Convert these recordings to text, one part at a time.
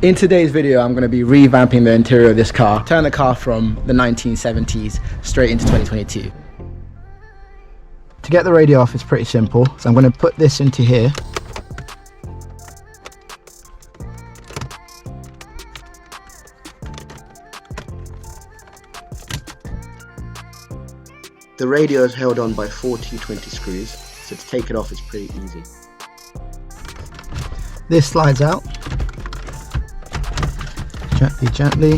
In today's video, I'm going to be revamping the interior of this car, turn the car from the 1970s straight into 2022. To get the radio off, it's pretty simple. So I'm going to put this into here. The radio is held on by 4 T20 screws, so to take it off is pretty easy. This slides out. Gently.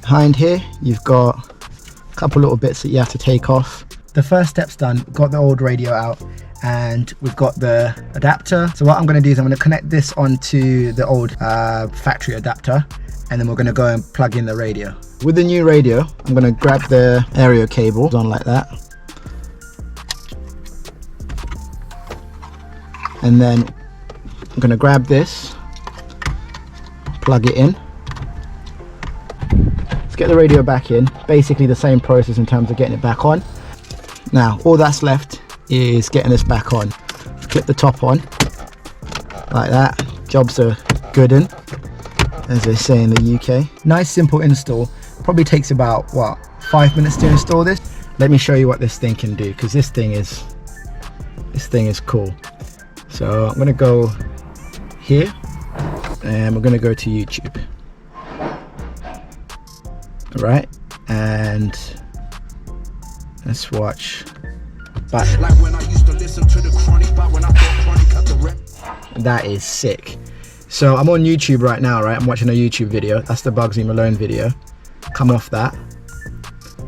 Behind here, you've got a couple little bits that you have to take off. The first step's done. We've got the old radio out and we've got the adapter. So what I'm going to do is I'm going to connect this onto the old factory adapter, and then we're going to go and plug in the radio. With the new radio, I'm going to grab the aerial cable on like that, and then I'm going to grab this, plug it in. Let's get the radio back in. Basically the same process in terms of getting it back on. Now all that's left is getting this back on. Clip the top on like that. Jobs are good in, as they say in the UK. Nice simple install. Probably takes about, what, 5 minutes to install this. Let me show you what this thing can do, because this thing is cool. So I'm gonna go here and we're gonna go to YouTube. All right, and let's watch back. That is sick. So I'm on YouTube right now, right? I'm watching a YouTube video. That's the Bugsy Malone video. Come off that.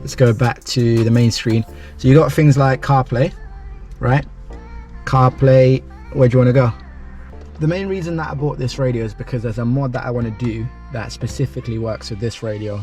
Let's go back to the main screen. So you got things like CarPlay, right? CarPlay, where do you want to go? The main reason that I bought this radio is because there's a mod that I want to do that specifically works with this radio.